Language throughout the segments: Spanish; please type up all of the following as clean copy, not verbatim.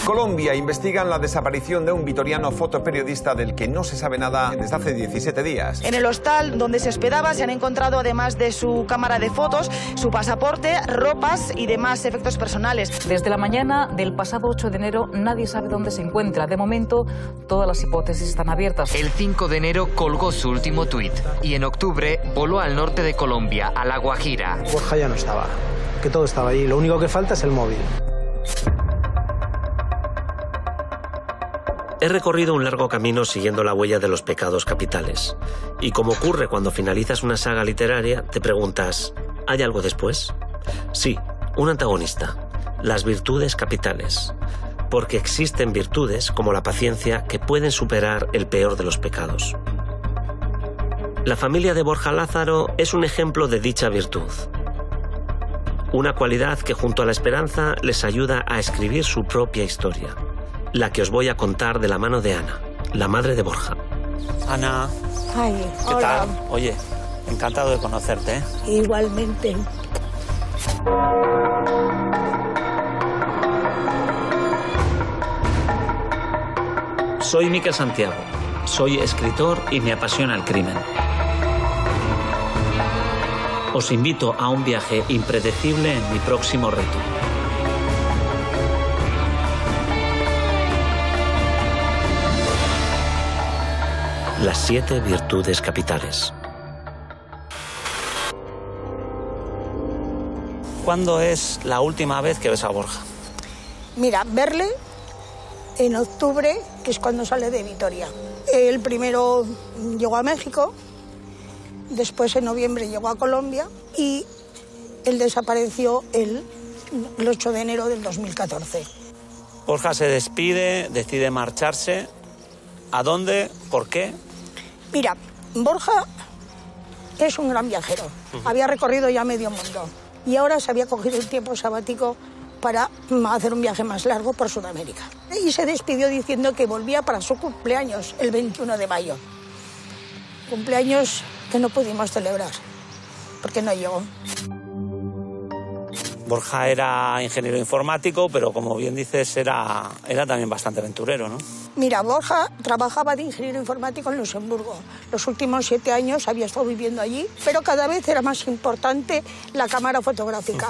Colombia investigan la desaparición de un vitoriano fotoperiodista del que no se sabe nada desde hace 17 días. En el hostal donde se hospedaba se han encontrado, además de su cámara de fotos, su pasaporte, ropas y demás efectos personales. Desde la mañana del pasado 8 de enero nadie sabe dónde se encuentra. De momento, todas las hipótesis están abiertas. El 5 de enero colgó su último tuit y en octubre voló al norte de Colombia, a La Guajira. Borja ya no estaba, que todo estaba allí. Lo único que falta es el móvil. He recorrido un largo camino siguiendo la huella de los pecados capitales. Y como ocurre cuando finalizas una saga literaria, te preguntas, ¿hay algo después? Sí, un antagonista, las virtudes capitales. Porque existen virtudes, como la paciencia, que pueden superar el peor de los pecados. La familia de Borja Lázaro es un ejemplo de dicha virtud. Una cualidad que junto a la esperanza les ayuda a escribir su propia historia. La que os voy a contar de la mano de Ana, la madre de Borja. Ana, Ay, ¿qué hola. tal? Oye, encantado de conocerte, ¿eh? Igualmente. Soy Miquel Santiago, soy escritor y me apasiona el crimen. Os invito a un viaje impredecible en mi próximo reto. Las 7 virtudes capitales. ¿Cuándo es la última vez que ves a Borja? Mira, verle en octubre, que es cuando sale de Vitoria. El primero llegó a México, después en noviembre llegó a Colombia y él desapareció el 8 de enero del 2014. Borja se despide, decide marcharse. ¿A dónde? ¿Por qué? Mira, Borja es un gran viajero. Había recorrido ya medio mundo y ahora se había cogido un tiempo sabático para hacer un viaje más largo por Sudamérica. Y se despidió diciendo que volvía para su cumpleaños, el 21 de mayo. Cumpleaños que no pudimos celebrar, porque no llegó. Borja era ingeniero informático, pero como bien dices, era también bastante aventurero, ¿no? Mira, Borja trabajaba de ingeniero informático en Luxemburgo. Los últimos 7 años había estado viviendo allí, pero cada vez era más importante la cámara fotográfica.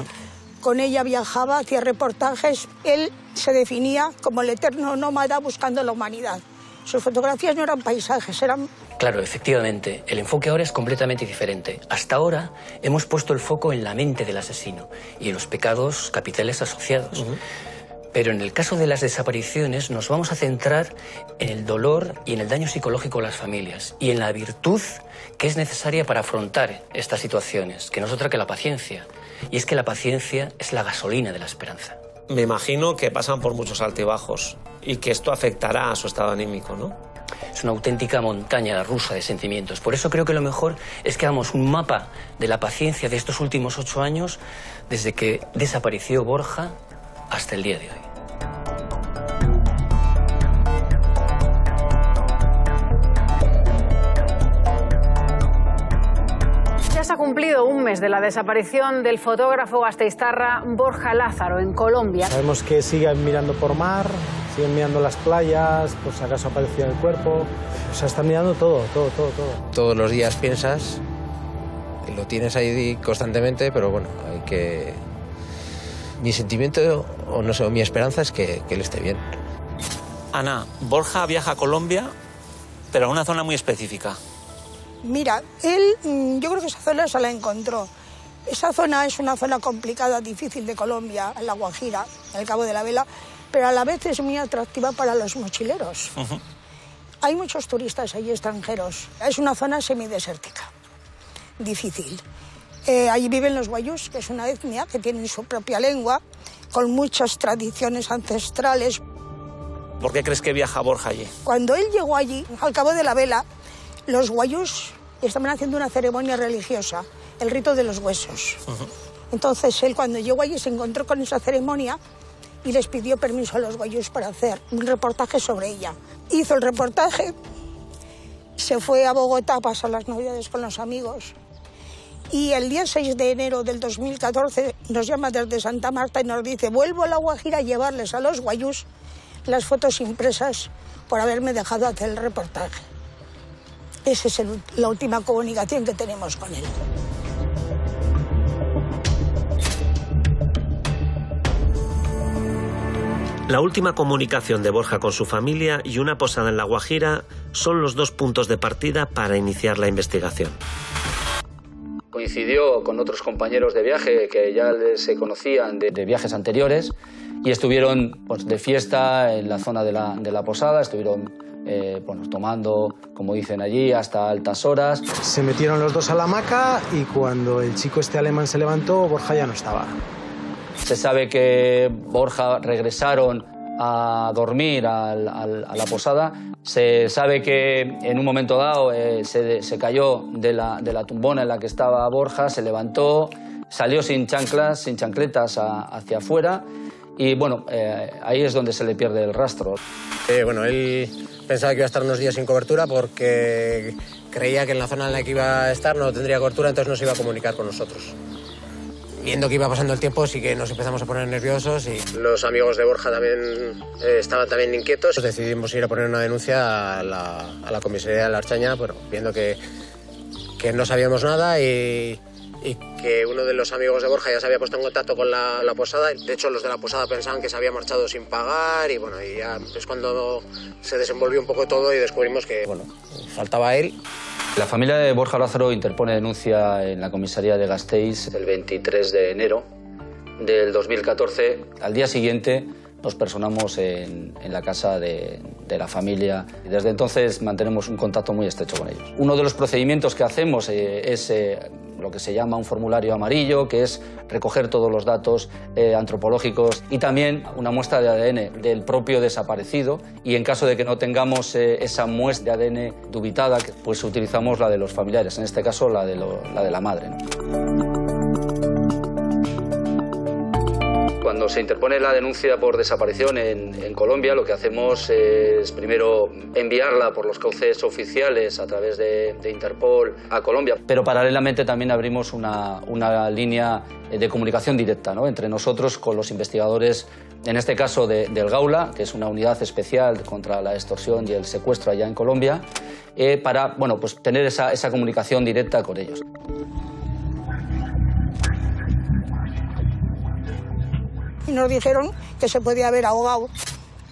Con ella viajaba, hacía reportajes. Él se definía como el eterno nómada buscando la humanidad. Sus fotografías no eran paisajes, eran... Claro, efectivamente, el enfoque ahora es completamente diferente. Hasta ahora hemos puesto el foco en la mente del asesino y en los pecados capitales asociados. Pero en el caso de las desapariciones nos vamos a centrar en el dolor y en el daño psicológico a las familias y en la virtud que es necesaria para afrontar estas situaciones, que no es otra que la paciencia. Y es que la paciencia es la gasolina de la esperanza. Me imagino que pasan por muchos altibajos y que esto afectará a su estado anímico, ¿no? Es una auténtica montaña rusa de sentimientos. Por eso creo que lo mejor es que hagamos un mapa de la paciencia de estos últimos 8 años, desde que desapareció Borja hasta el día de hoy. Ya se ha cumplido un mes de la desaparición del fotógrafo gasteiztarra Borja Lázaro en Colombia. Sabemos que siguen mirando por mar, siguen mirando las playas, por si acaso aparecía el cuerpo. O sea, están mirando todo. Todos los días piensas, lo tienes ahí constantemente, pero bueno, hay que... Mi sentimiento, o no sé, mi esperanza es que él esté bien. Ana, Borja viaja a Colombia, pero a una zona muy específica. Mira, él, yo creo que esa zona se la encontró. Esa zona es una zona complicada, difícil de Colombia, en La Guajira, en el Cabo de la Vela, pero a la vez es muy atractiva para los mochileros. Hay muchos turistas allí extranjeros. Es una zona semidesértica, difícil. Allí viven los guayús, que es una etnia que tienen su propia lengua, con muchas tradiciones ancestrales. ¿Por qué crees que viaja Borja allí? Cuando él llegó allí, al Cabo de la Vela, los guayús estaban haciendo una ceremonia religiosa, el rito de los huesos. Entonces él, cuando llegó allí, se encontró con esa ceremonia y les pidió permiso a los guayús para hacer un reportaje sobre ella. Hizo el reportaje, se fue a Bogotá a pasar las Navidades con los amigos y el día 6 de enero del 2014 nos llama desde Santa Marta y nos dice: vuelvo a La Guajira a llevarles a los guayús las fotos impresas por haberme dejado hacer el reportaje. Esa es la última comunicación que tenemos con él. La última comunicación de Borja con su familia y una posada en La Guajira son los 2 puntos de partida para iniciar la investigación. Coincidió con otros compañeros de viaje que ya se conocían de viajes anteriores y estuvieron pues, de fiesta en la zona de la posada, estuvieron tomando, como dicen allí, hasta altas horas. Se metieron los dos a la hamaca y cuando el chico este alemán se levantó, Borja ya no estaba. Se sabe que Borja regresaron a dormir a la posada. Se sabe que en un momento dado se cayó de la tumbona en la que estaba Borja, se levantó, salió sin chanclas, sin chancletas hacia afuera y bueno, ahí es donde se le pierde el rastro. Él pensaba que iba a estar unos días sin cobertura porque creía que en la zona en la que iba a estar no tendría cobertura, entonces no se iba a comunicar con nosotros. Viendo que iba pasando el tiempo, sí que nos empezamos a poner nerviosos y los amigos de Borja también estaban también inquietos. Decidimos ir a poner una denuncia a la comisaría de La Archaña, viendo que no sabíamos nada y que uno de los amigos de Borja ya se había puesto en contacto con la posada. De hecho, los de la posada pensaban que se había marchado sin pagar y y ya es cuando se desenvolvió un poco todo y descubrimos que faltaba él. La familia de Borja Lázaro interpone denuncia en la comisaría de Gasteiz el 23 de enero del 2014. Al día siguiente nos personamos en la casa de la familia y desde entonces mantenemos un contacto muy estrecho con ellos. Uno de los procedimientos que hacemos es lo que se llama un formulario amarillo, que es recoger todos los datos antropológicos y también una muestra de ADN del propio desaparecido y en caso de que no tengamos esa muestra de ADN dubitada, pues utilizamos la de los familiares, en este caso la de la madre, ¿no? Cuando se interpone la denuncia por desaparición en Colombia, lo que hacemos es primero enviarla por los cauces oficiales a través de Interpol a Colombia, pero paralelamente también abrimos una línea de comunicación directa, ¿no?, entre nosotros con los investigadores, en este caso del Gaula, que es una unidad especial contra la extorsión y el secuestro allá en Colombia, para tener esa comunicación directa con ellos. Y nos dijeron que se podía haber ahogado.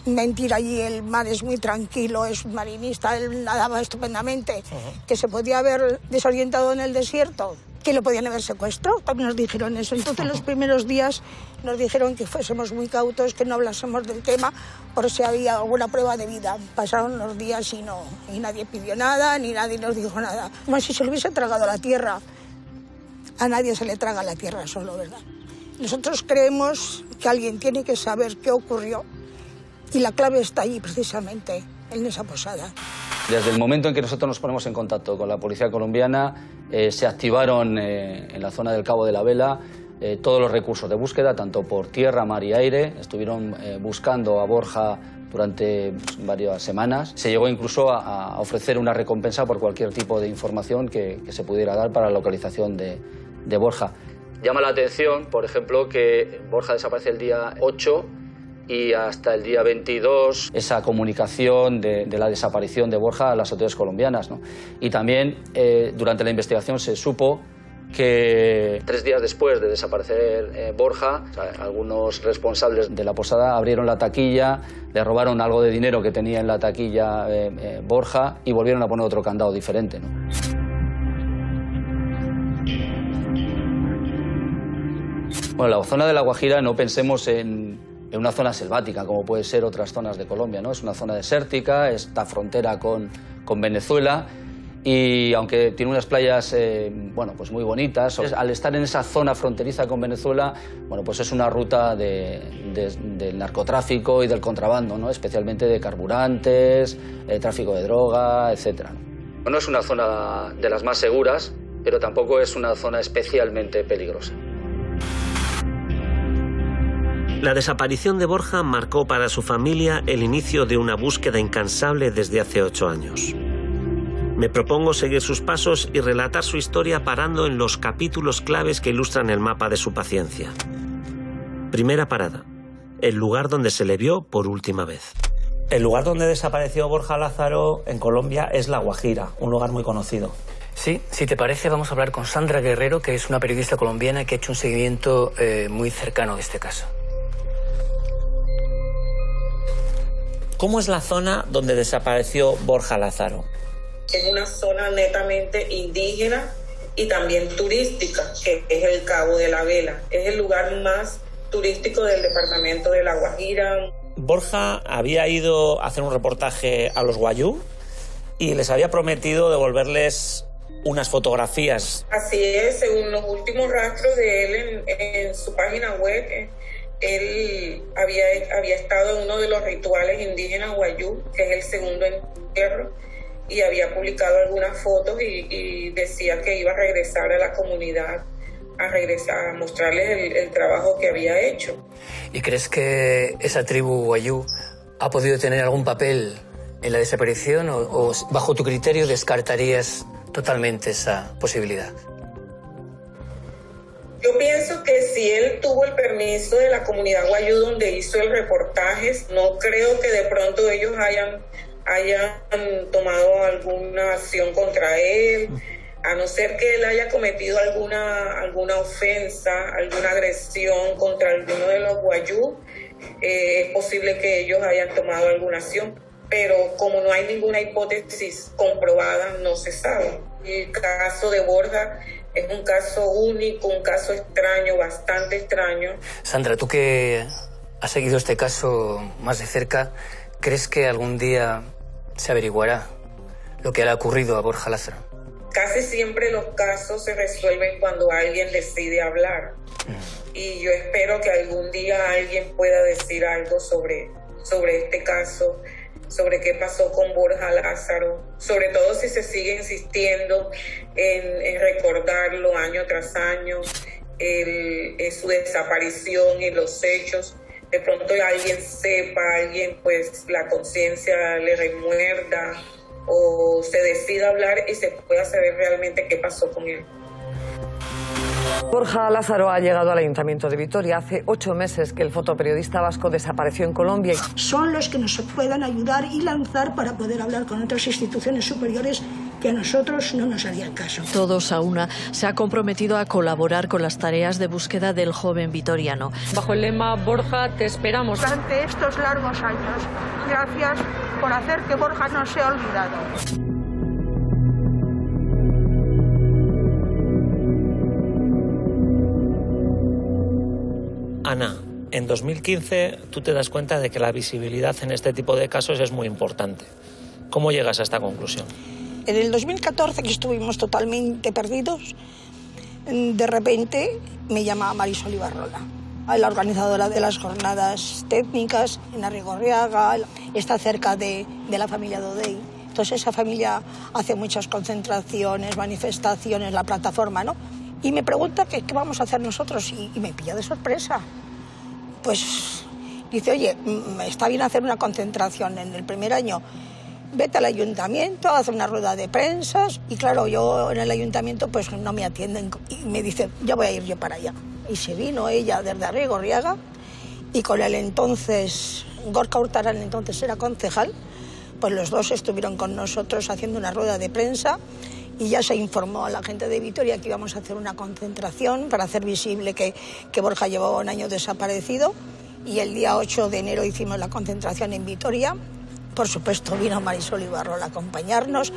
Mentira, allí el mar es muy tranquilo, es un marinista, él nadaba estupendamente. Que se podía haber desorientado en el desierto, que lo podían haber secuestrado, también nos dijeron eso. Entonces los primeros días nos dijeron que fuésemos muy cautos, que no hablásemos del tema por si había alguna prueba de vida. Pasaron los días y nadie pidió nada, ni nadie nos dijo nada. Como si se le hubiese tragado la tierra. A nadie se le traga la tierra solo, ¿verdad? Nosotros creemos que alguien tiene que saber qué ocurrió y la clave está allí precisamente, en esa posada. Desde el momento en que nosotros nos ponemos en contacto con la policía colombiana, se activaron en la zona del Cabo de la Vela todos los recursos de búsqueda, tanto por tierra, mar y aire. Estuvieron buscando a Borja durante varias semanas. Se llegó incluso a ofrecer una recompensa por cualquier tipo de información que se pudiera dar para la localización de Borja. Llama la atención, por ejemplo, que Borja desaparece el día 8 y hasta el día 22 esa comunicación de la desaparición de Borja a las autoridades colombianas, ¿no? Y también durante la investigación se supo que 3 días después de desaparecer Borja, algunos responsables de la posada abrieron la taquilla, le robaron algo de dinero que tenía en la taquilla Borja y volvieron a poner otro candado diferente, ¿no? Bueno, la zona de La Guajira no pensemos en una zona selvática como puede ser otras zonas de Colombia, ¿no? Es una zona desértica, está frontera con Venezuela y aunque tiene unas playas pues muy bonitas, al estar en esa zona fronteriza con Venezuela, pues es una ruta del narcotráfico y del contrabando, ¿no? Especialmente de carburantes, tráfico de droga, etc. No es una zona de las más seguras, pero tampoco es una zona especialmente peligrosa. La desaparición de Borja marcó para su familia el inicio de una búsqueda incansable desde hace 8 años. Me propongo seguir sus pasos y relatar su historia parando en los capítulos claves que ilustran el mapa de su paciencia. Primera parada, el lugar donde se le vio por última vez. El lugar donde desapareció Borja Lázaro en Colombia es La Guajira, un lugar muy conocido. Sí, si te parece, vamos a hablar con Sandra Guerrero, que es una periodista colombiana que ha hecho un seguimiento muy cercano de este caso. ¿Cómo es la zona donde desapareció Borja Lázaro? Es una zona netamente indígena y también turística, que es el Cabo de la Vela. Es el lugar más turístico del departamento de La Guajira. Borja había ido a hacer un reportaje a los Wayuu y les había prometido devolverles unas fotografías. Así es, según los últimos rastros de él en su página web, él había estado en uno de los rituales indígenas Wayuu, que es el segundo entierro, y había publicado algunas fotos y decía que iba a regresar a la comunidad, a mostrarles el trabajo que había hecho. ¿Y crees que esa tribu Wayuu ha podido tener algún papel en la desaparición o bajo tu criterio descartarías totalmente esa posibilidad? Yo pienso que si él tuvo el permiso de la comunidad Wayuu donde hizo el reportaje, no creo que de pronto ellos hayan tomado alguna acción contra él, a no ser que él haya cometido alguna ofensa, alguna agresión contra alguno de los Wayuu. Es posible que ellos hayan tomado alguna acción, pero como no hay ninguna hipótesis comprobada, no se sabe. El caso de Borja es un caso único, un caso extraño, bastante extraño. Sandra, tú que has seguido este caso más de cerca, ¿crees que algún día se averiguará lo que le ha ocurrido a Borja Lázaro? Casi siempre los casos se resuelven cuando alguien decide hablar. Y yo espero que algún día alguien pueda decir algo sobre este caso, sobre qué pasó con Borja Lázaro, sobre todo si se sigue insistiendo en recordarlo año tras año, su desaparición y los hechos. De pronto alguien sepa, pues la conciencia le remuerda o se decida hablar y se pueda saber realmente qué pasó con él. Borja Lázaro ha llegado al Ayuntamiento de Vitoria. Hace 8 meses que el fotoperiodista vasco desapareció en Colombia. Son los que nos puedan ayudar y lanzar para poder hablar con otras instituciones superiores que a nosotros no nos harían caso. Todos a una se ha comprometido a colaborar con las tareas de búsqueda del joven vitoriano. Bajo el lema Borja, te esperamos. Durante estos largos años, gracias por hacer que Borja no sea olvidado. Ana, en 2015 tú te das cuenta de que la visibilidad en este tipo de casos es muy importante. ¿Cómo llegas a esta conclusión? En el 2014, que estuvimos totalmente perdidos, de repente me llama Marisol Ibarrola, la organizadora de las jornadas técnicas en Arrigorriaga, está cerca de la familia Dodey. Entonces esa familia hace muchas concentraciones, manifestaciones, la plataforma, ¿no? Y me pregunta qué vamos a hacer nosotros y me pilla de sorpresa. Pues dice, oye, está bien hacer una concentración en el primer año. Vete al ayuntamiento, haz una rueda de prensa. Y claro, yo en el ayuntamiento pues no me atienden. Y me dice, ya voy a ir yo para allá. Y se vino ella desde Arrigorriaga y con el entonces, Gorka Hurtaran, entonces era concejal, pues los dos estuvieron con nosotros haciendo una rueda de prensa. Y ya se informó a la gente de Vitoria que íbamos a hacer una concentración para hacer visible que Borja llevaba un año desaparecido. Y el día 8 de enero hicimos la concentración en Vitoria. Por supuesto, vino Marisol Ibarrola a acompañarnos.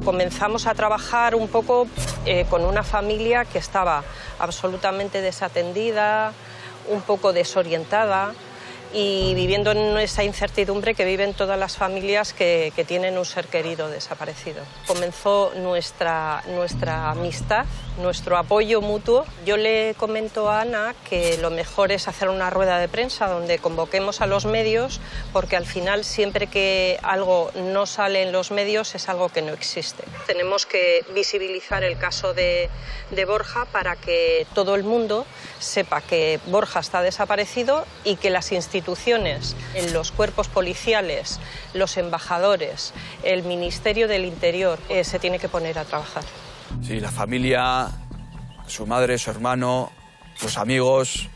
Comenzamos a trabajar un poco con una familia que estaba absolutamente desatendida, un poco desorientada, y viviendo en esa incertidumbre que viven todas las familias que tienen un ser querido desaparecido. Comenzó nuestra amistad, nuestro apoyo mutuo. Yo le comento a Ana que lo mejor es hacer una rueda de prensa donde convoquemos a los medios, porque al final siempre que algo no sale en los medios es algo que no existe. Tenemos que visibilizar el caso de Borja para que todo el mundo sepa que Borja está desaparecido y que las instituciones, los cuerpos policiales, los embajadores, el Ministerio del Interior se tiene que poner a trabajar. Sí, la familia su madre, su hermano, los amigos.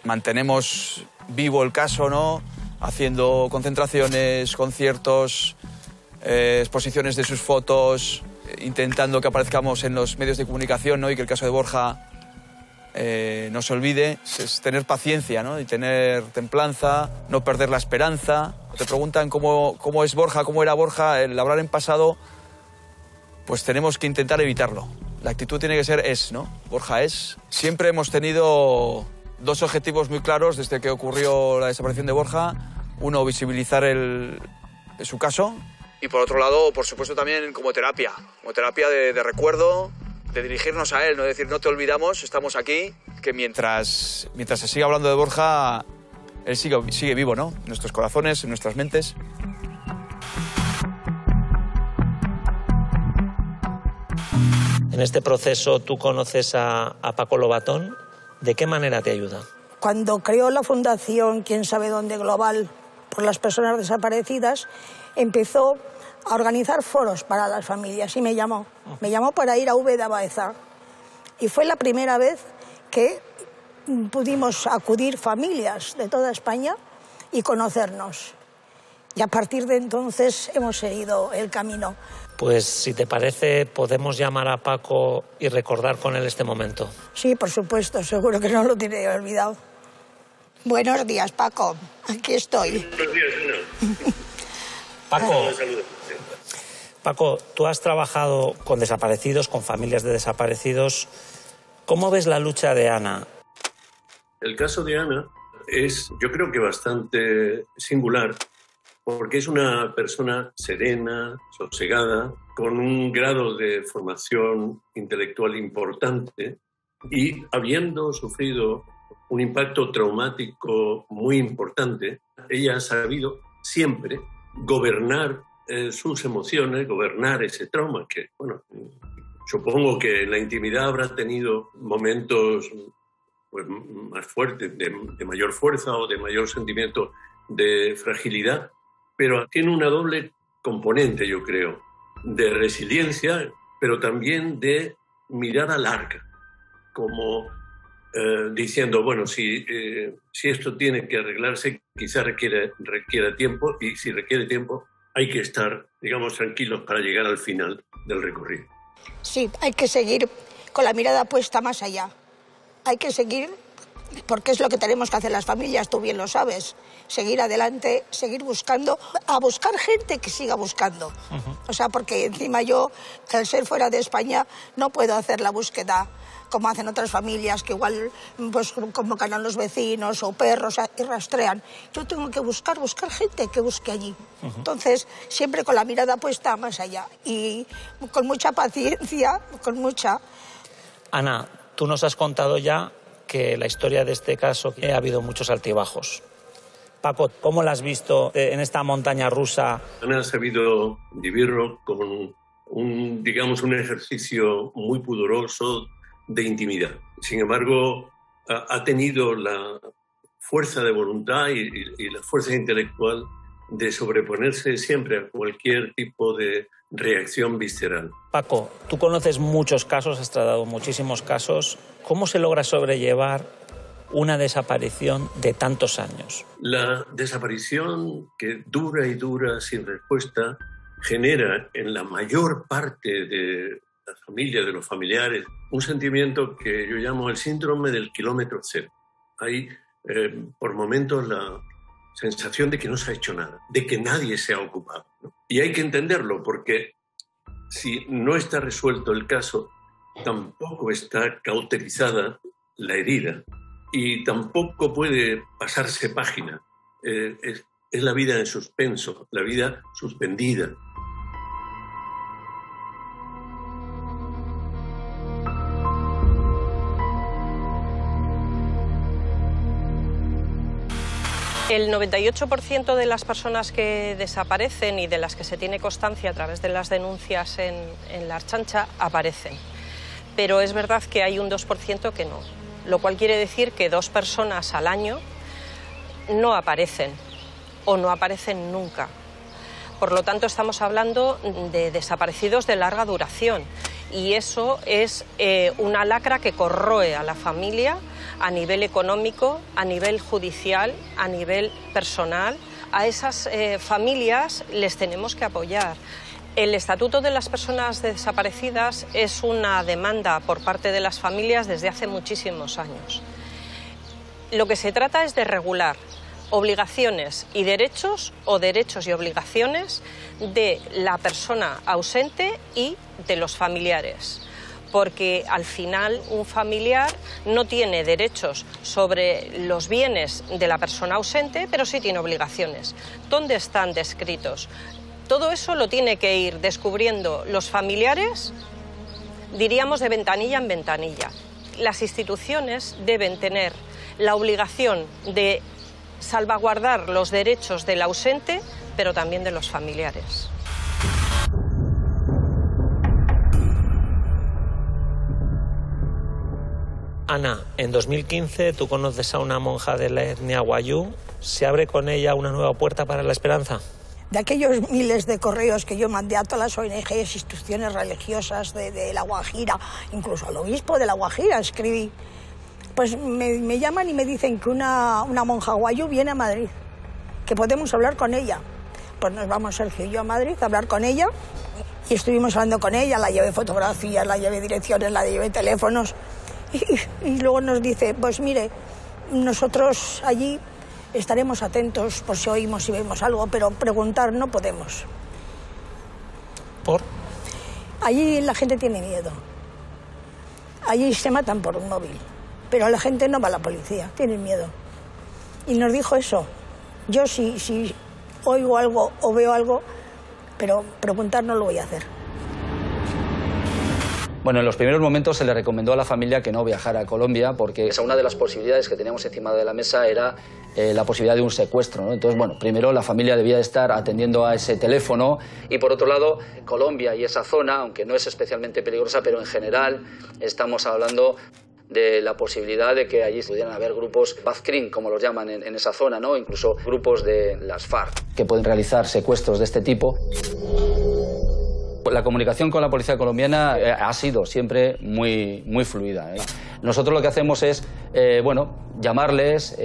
Mantenemos vivo el caso, ¿no? Haciendo concentraciones, conciertos, exposiciones de sus fotos, intentando que aparezcamos en los medios de comunicación, ¿no? Y que el caso de Borja no se olvide. Es tener paciencia, ¿no? Y tener templanza, no perder la esperanza. Te preguntan cómo es Borja, cómo era Borja, el hablar en pasado, pues tenemos que intentar evitarlo. La actitud tiene que ser ¿no? Borja es. Siempre hemos tenido dos objetivos muy claros desde que ocurrió la desaparición de Borja. Uno, visibilizar su caso. Y por otro lado, por supuesto, también como terapia de recuerdo, de dirigirnos a él, no decir, no te olvidamos, estamos aquí, que mientras se siga hablando de Borja, él sigue vivo, ¿no? En nuestros corazones, en nuestras mentes. En este proceso, ¿tú conoces a Paco Lobatón? ¿De qué manera te ayuda? Cuando creó la Fundación Quién sabe dónde Global por las personas desaparecidas, empezó a organizar foros para las familias y me llamó para ir a Úbeda, Baeza. Y fue la primera vez que pudimos acudir familias de toda España y conocernos. Y a partir de entonces hemos seguido el camino. Pues si te parece, podemos llamar a Paco y recordar con él este momento. Sí, por supuesto, seguro que no lo tiene olvidado. Buenos días, Paco. Aquí estoy. Buenos días, Paco, Paco, tú has trabajado con desaparecidos, con familias de desaparecidos. ¿Cómo ves la lucha de Ana? El caso de Ana es, yo creo que bastante singular, porque es una persona serena, sosegada, con un grado de formación intelectual importante y habiendo sufrido un impacto traumático muy importante, ella ha sabido siempre gobernar sus emociones, gobernar ese trauma que, bueno, supongo que en la intimidad habrá tenido momentos pues, más fuertes, de mayor fuerza o de mayor sentimiento de fragilidad, pero tiene una doble componente, yo creo, de resiliencia, pero también de mirada larga, como diciendo, bueno, si esto tiene que arreglarse, quizá requiera tiempo, y si requiere tiempo, hay que estar, digamos, tranquilos para llegar al final del recorrido. Sí, hay que seguir con la mirada puesta más allá. Hay que seguir, porque es lo que tenemos que hacer las familias, tú bien lo sabes. Seguir adelante, seguir buscando, a buscar gente que siga buscando. O sea, porque encima yo, al ser fuera de España, no puedo hacer la búsqueda como hacen otras familias, que igual pues, convocan a los vecinos o perros y rastrean. Yo tengo que buscar gente que busque allí. Entonces, siempre con la mirada puesta más allá y con mucha paciencia, con mucha... Ana, tú nos has contado ya que la historia de este caso ha habido muchos altibajos. Paco, ¿cómo la has visto en esta montaña rusa? Ana ha sabido vivirlo con un ejercicio muy pudoroso de intimidad. Sin embargo, ha tenido la fuerza de voluntad y la fuerza intelectual de sobreponerse siempre a cualquier tipo de reacción visceral. Paco, tú conoces muchos casos, has tratado muchísimos casos. ¿Cómo se logra sobrellevar una desaparición de tantos años? La desaparición que dura y dura sin respuesta genera en la mayor parte de la familia, de los familiares, un sentimiento que yo llamo el síndrome del kilómetro cero. Hay por momentos la sensación de que no se ha hecho nada, de que nadie se ha ocupado, ¿no? Y hay que entenderlo porque si no está resuelto el caso, tampoco está cauterizada la herida y tampoco puede pasarse página. Es la vida en suspenso, la vida suspendida. El 98% de las personas que desaparecen y de las que se tiene constancia a través de las denuncias en la Archancha aparecen. Pero es verdad que hay un 2% que no, lo cual quiere decir que 2 personas al año no aparecen o no aparecen nunca. Por lo tanto, estamos hablando de desaparecidos de larga duración y eso es una lacra que corroe a la familia a nivel económico, a nivel judicial, a nivel personal. A esas familias les tenemos que apoyar. El Estatuto de las Personas Desaparecidas es una demanda por parte de las familias desde hace muchísimos años. Lo que se trata es de regular obligaciones y derechos, o derechos y obligaciones de la persona ausente y de los familiares. Porque al final un familiar no tiene derechos sobre los bienes de la persona ausente, pero sí tiene obligaciones. ¿Dónde están descritos? Todo eso lo tiene que ir descubriendo los familiares, diríamos de ventanilla en ventanilla. Las instituciones deben tener la obligación de salvaguardar los derechos del ausente, pero también de los familiares. Ana, en 2015 tú conoces a una monja de la etnia wayú. ¿Se abre con ella una nueva puerta para la esperanza? De aquellos miles de correos que yo mandé a todas las ONGs, instituciones religiosas de La Guajira, incluso al obispo de La Guajira escribí, pues me llaman y me dicen que una monja wayú viene a Madrid, que podemos hablar con ella. Pues nos vamos Sergio y yo a Madrid a hablar con ella, y estuvimos hablando con ella, la llevé fotografías, la llevé direcciones, la llevé teléfonos, y luego nos dice, pues mire, nosotros allí estaremos atentos por si oímos y vemos algo, pero preguntar no podemos. ¿Por? Allí la gente tiene miedo. Allí se matan por un móvil, pero la gente no va a la policía, tienen miedo. Y nos dijo eso. Yo si oigo algo o veo algo, pero preguntar no lo voy a hacer. Bueno, en los primeros momentos se le recomendó a la familia que no viajara a Colombia porque una de las posibilidades que teníamos encima de la mesa era la posibilidad de un secuestro, ¿no? Entonces, bueno, primero la familia debía estar atendiendo a ese teléfono y por otro lado, Colombia y esa zona, aunque no es especialmente peligrosa, pero en general estamos hablando de la posibilidad de que allí pudieran haber grupos Bazkrin, como los llaman en esa zona, ¿no? Incluso grupos de las FARC que pueden realizar secuestros de este tipo. La comunicación con la policía colombiana ha sido siempre muy fluida, ¿eh? Nosotros lo que hacemos es, llamarles,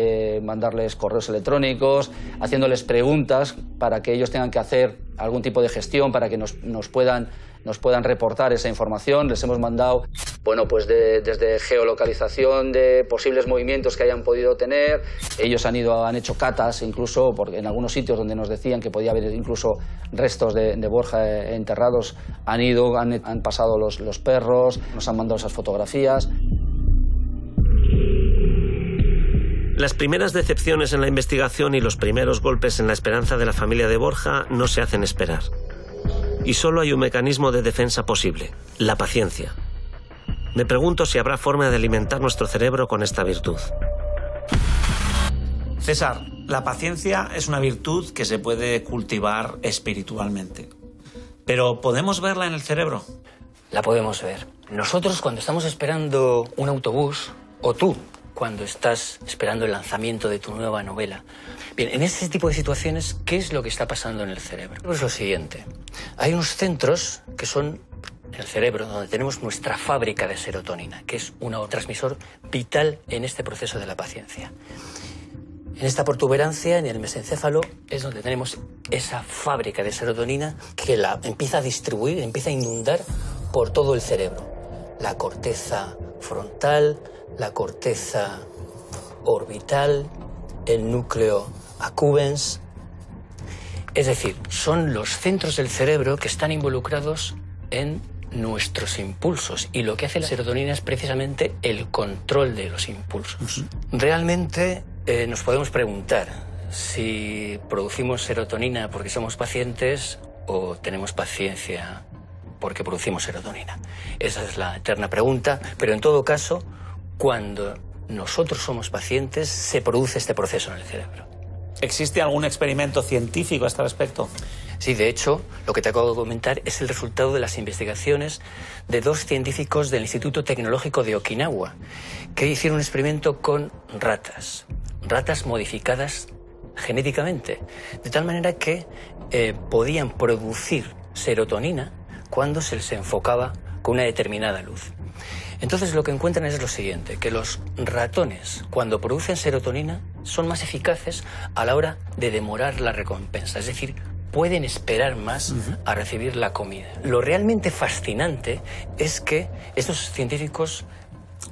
mandarles correos electrónicos, haciéndoles preguntas para que ellos tengan que hacer algún tipo de gestión para que nos puedan reportar esa información. Les hemos mandado, desde geolocalización de posibles movimientos que hayan podido tener. Ellos han hecho catas, incluso porque en algunos sitios donde nos decían que podía haber incluso restos de Borja enterrados, han pasado los perros, nos han mandado esas fotografías. Las primeras decepciones en la investigación y los primeros golpes en la esperanza de la familia de Borja no se hacen esperar. Y solo hay un mecanismo de defensa posible: la paciencia. Me pregunto si habrá forma de alimentar nuestro cerebro con esta virtud. César, la paciencia es una virtud que se puede cultivar espiritualmente. ¿Pero podemos verla en el cerebro? La podemos ver. Nosotros cuando estamos esperando un autobús, o tú cuando estás esperando el lanzamiento de tu nueva novela. Bien, en este tipo de situaciones, ¿qué es lo que está pasando en el cerebro? Pues lo siguiente. Hay unos centros que son en el cerebro donde tenemos nuestra fábrica de serotonina, que es un neurotransmisor vital en este proceso de la paciencia. En esta protuberancia, en el mesencéfalo, es donde tenemos esa fábrica de serotonina que la empieza a distribuir, empieza a inundar por todo el cerebro. La corteza frontal, la corteza orbital, el núcleo accumbens. Es decir, son los centros del cerebro que están involucrados en nuestros impulsos. Y lo que hace la serotonina es precisamente el control de los impulsos. Realmente nos podemos preguntar si producimos serotonina porque somos pacientes o tenemos paciencia porque producimos serotonina. Esa es la eterna pregunta, pero en todo caso, cuando nosotros somos pacientes, se produce este proceso en el cerebro. ¿Existe algún experimento científico a este respecto? Sí, de hecho, lo que te acabo de comentar es el resultado de las investigaciones de dos científicos del Instituto Tecnológico de Okinawa, que hicieron un experimento con ratas modificadas genéticamente, de tal manera que podían producir serotonina cuando se les enfocaba con una determinada luz. Entonces lo que encuentran es lo siguiente, que los ratones, cuando producen serotonina, son más eficaces a la hora de demorar la recompensa, es decir, pueden esperar más a recibir la comida. Lo realmente fascinante es que estos científicos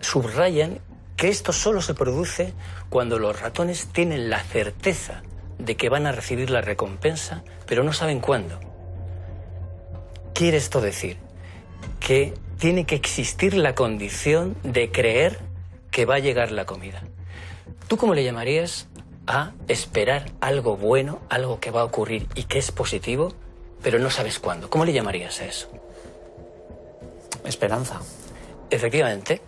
subrayan que esto solo se produce cuando los ratones tienen la certeza de que van a recibir la recompensa, pero no saben cuándo. ¿Quiere esto decir? Que tiene que existir la condición de creer que va a llegar la comida. ¿Tú cómo le llamarías a esperar algo bueno, algo que va a ocurrir y que es positivo, pero no sabes cuándo? ¿Cómo le llamarías a eso? Esperanza. Efectivamente.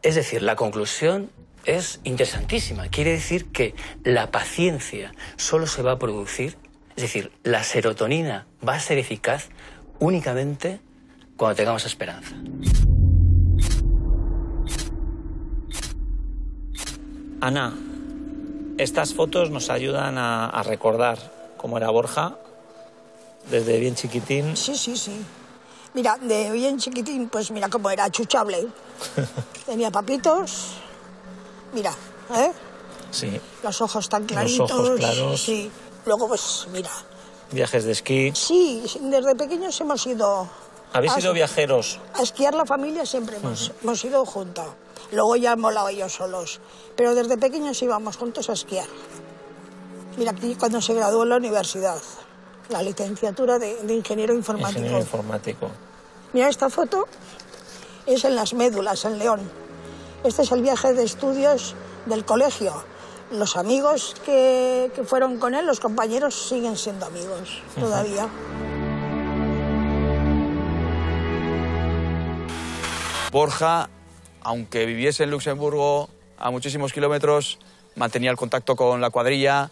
Es decir, la conclusión es interesantísima. Quiere decir que la paciencia solo se va a producir, es decir, la serotonina va a ser eficaz únicamente cuando tengamos esperanza. Ana, estas fotos nos ayudan a recordar cómo era Borja desde bien chiquitín. Sí, sí, sí. Mira, de bien chiquitín, pues mira cómo era, chuchable. Tenía papitos. Mira, ¿eh? Sí. Los ojos tan claritos. Los ojos claros. Sí. Luego, pues, mira. Viajes de esquí. Sí, desde pequeños hemos ido... ¿Habéis sido viajeros? A esquiar la familia siempre hemos ido juntos. Luego ya hemos molado ellos solos. Pero desde pequeños íbamos juntos a esquiar. Mira, aquí cuando se graduó en la universidad. La licenciatura de ingeniero informático. Ingeniero informático. Mira, esta foto es en Las Médulas, en León. Este es el viaje de estudios del colegio. Los amigos que fueron con él, los compañeros, siguen siendo amigos todavía. Borja, aunque viviese en Luxemburgo a muchísimos kilómetros, mantenía el contacto con la cuadrilla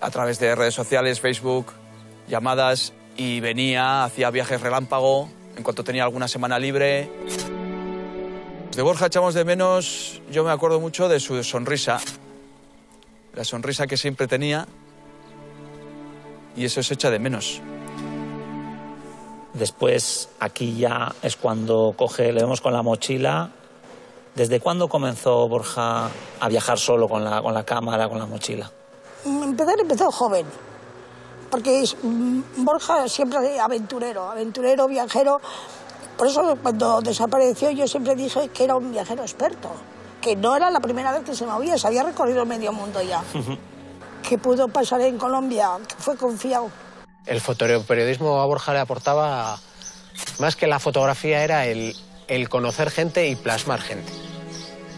a través de redes sociales, Facebook, llamadas, y venía, hacía viajes relámpago en cuanto tenía alguna semana libre. De Borja echamos de menos, yo me acuerdo mucho de su sonrisa, la sonrisa que siempre tenía, y eso se echa de menos. Después, aquí ya es cuando le vemos con la mochila. ¿Desde cuándo comenzó Borja a viajar solo con la cámara, con la mochila? Empezó joven, porque Borja siempre aventurero, viajero. Por eso cuando desapareció yo siempre dije que era un viajero experto, que no era la primera vez que se movía, se había recorrido medio mundo ya. Que pudo pasar en Colombia, que fue confiado. El fotoperiodismo a Borja le aportaba, más que la fotografía, era el conocer gente y plasmar gente.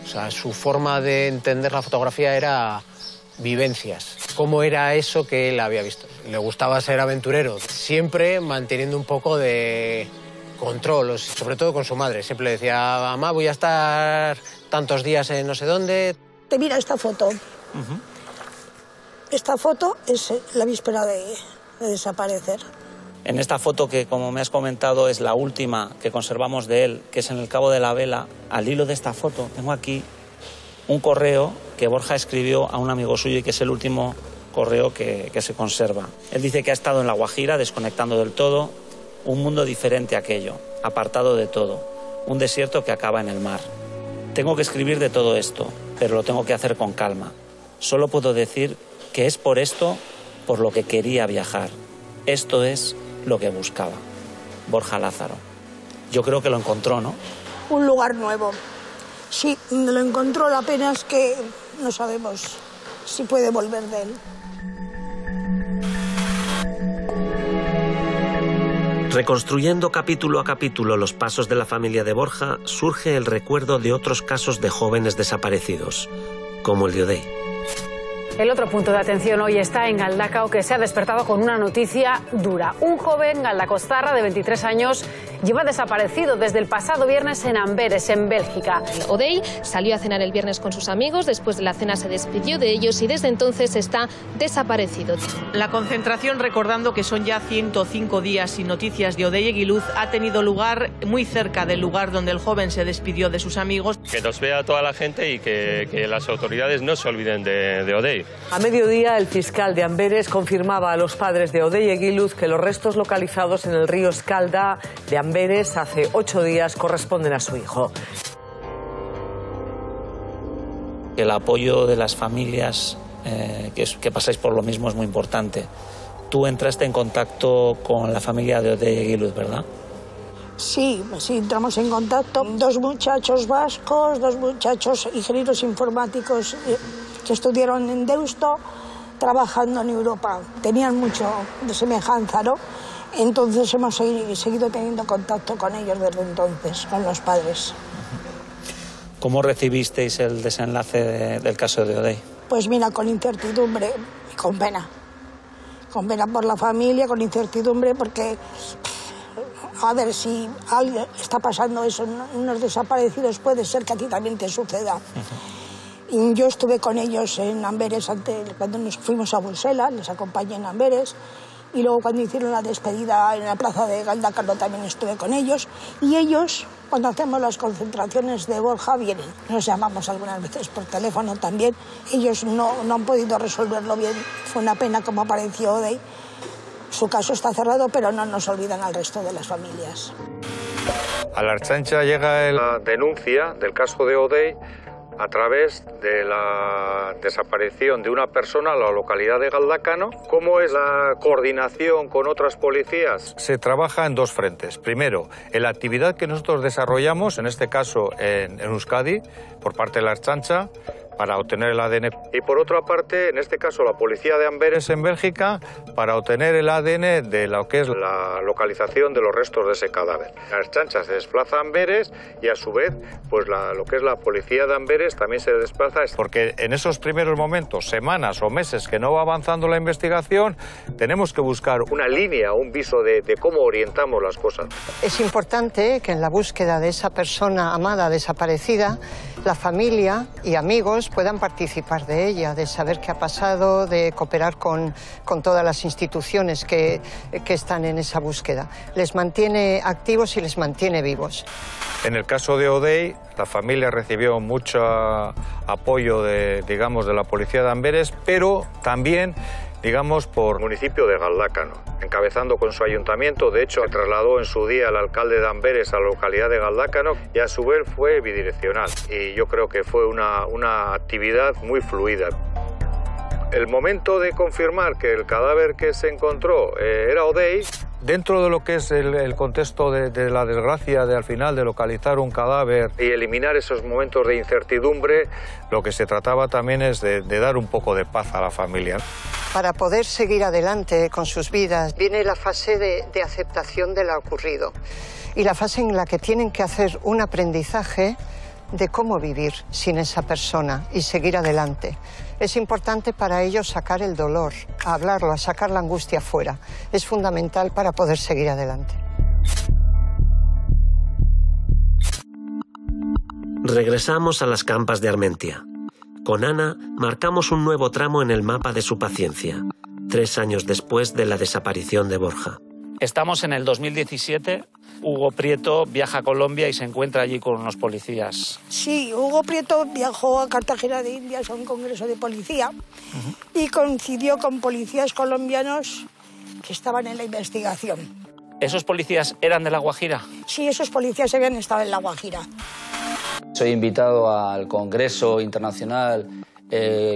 O sea, su forma de entender la fotografía era vivencias. ¿Cómo era eso que él había visto? Le gustaba ser aventurero, siempre manteniendo un poco de control, sobre todo con su madre. Siempre le decía, mamá, voy a estar tantos días en no sé dónde. Te mira esta foto. Esta foto es la víspera de desaparecer. En esta foto que, como me has comentado, es la última que conservamos de él, que es en el Cabo de la Vela, al hilo de esta foto tengo aquí un correo que Borja escribió a un amigo suyo y que es el último correo que se conserva. Él dice que ha estado en La Guajira, desconectando del todo, un mundo diferente a aquello, apartado de todo, un desierto que acaba en el mar. Tengo que escribir de todo esto, pero lo tengo que hacer con calma. Solo puedo decir que es por esto por lo que quería viajar. Esto es lo que buscaba. Borja Lázaro. Yo creo que lo encontró, ¿no? Un lugar nuevo. Sí, lo encontró, la pena es que no sabemos si puede volver de él. Reconstruyendo capítulo a capítulo los pasos de la familia de Borja, surge el recuerdo de otros casos de jóvenes desaparecidos, como el de Odey. El otro punto de atención hoy está en Galdakao, que se ha despertado con una noticia dura. Un joven galdacostarra de 23 años lleva desaparecido desde el pasado viernes en Amberes, en Bélgica. Odey salió a cenar el viernes con sus amigos, después de la cena se despidió de ellos y desde entonces está desaparecido. La concentración, recordando que son ya 105 días sin noticias de Odey Eguiluz, ha tenido lugar muy cerca del lugar donde el joven se despidió de sus amigos. Que nos vea toda la gente y que las autoridades no se olviden de Odey. A mediodía, el fiscal de Amberes confirmaba a los padres de Hodei Egiluz que los restos localizados en el río Escalda de Amberes hace 8 días corresponden a su hijo. El apoyo de las familias que pasáis por lo mismo es muy importante. Tú entraste en contacto con la familia de Hodei Egiluz, ¿verdad? Sí, entramos en contacto. 2 muchachos vascos, 2 muchachos ingenieros informáticos que estudiaron en Deusto, trabajando en Europa. Tenían mucho de semejanza, ¿no? Entonces hemos seguido teniendo contacto con ellos desde entonces, con los padres. ¿Cómo recibisteis el desenlace del caso de Hodei? Pues mira, con incertidumbre y con pena. Con pena por la familia, con incertidumbre porque, a ver, si alguien está pasando eso, unos desaparecidos, puede ser que a ti también te suceda. Y yo estuve con ellos en Amberes cuando nos fuimos a Bruselas, les acompañé en Amberes. Y luego cuando hicieron la despedida en la plaza de Galdácano también estuve con ellos. Y ellos, cuando hacemos las concentraciones de Borja, vienen. Nos llamamos algunas veces por teléfono también. Ellos no han podido resolverlo bien. Fue una pena como apareció Hodei. Su caso está cerrado, pero no nos olvidan al resto de las familias. A la Ertzaintza llega la denuncia del caso de Hodei a través de la desaparición de una persona en la localidad de Galdácano. ¿Cómo es la coordinación con otras policías? Se trabaja en 2 frentes. Primero, en la actividad que nosotros desarrollamos, en este caso en Euskadi, por parte de la Ertzaintza, para obtener el ADN. Y por otra parte, en este caso, la policía de Amberes en Bélgica, para obtener el ADN de lo que es la localización de los restos de ese cadáver. La Ertzaintza se desplaza a Amberes y a su vez, pues lo que es la policía de Amberes también se desplaza, porque en esos primeros momentos, semanas o meses que no va avanzando la investigación, tenemos que buscar una línea, un viso de cómo orientamos las cosas. Es importante que en la búsqueda de esa persona amada desaparecida, la familia y amigos puedan participar de ella, de saber qué ha pasado, de cooperar con todas las instituciones que están en esa búsqueda. Les mantiene activos y les mantiene vivos. En el caso de Hodei, la familia recibió mucho apoyo de la policía de Amberes, pero también, por el municipio de Galdácano, encabezando con su ayuntamiento. De hecho, trasladó en su día al alcalde de Amberes a la localidad de Galdácano y a su vez fue bidireccional. Y yo creo que fue una actividad muy fluida. El momento de confirmar que el cadáver que se encontró era Hodei, dentro de lo que es el contexto de la desgracia de al final de localizar un cadáver y eliminar esos momentos de incertidumbre, lo que se trataba también es de dar un poco de paz a la familia. Para poder seguir adelante con sus vidas, viene la fase de aceptación de lo ocurrido y la fase en la que tienen que hacer un aprendizaje de cómo vivir sin esa persona y seguir adelante. Es importante para ellos sacar el dolor, hablarlo, sacar la angustia fuera. Es fundamental para poder seguir adelante. Regresamos a las campas de Armentia. Con Ana marcamos un nuevo tramo en el mapa de su paciencia, 3 años después de la desaparición de Borja. Estamos en el 2017. Hugo Prieto viaja a Colombia y se encuentra allí con unos policías. Sí, Hugo Prieto viajó a Cartagena de Indias a un congreso de policía y coincidió con policías colombianos que estaban en la investigación. ¿Esos policías eran de La Guajira? Sí, esos policías habían estado en La Guajira. Soy invitado al Congreso Internacional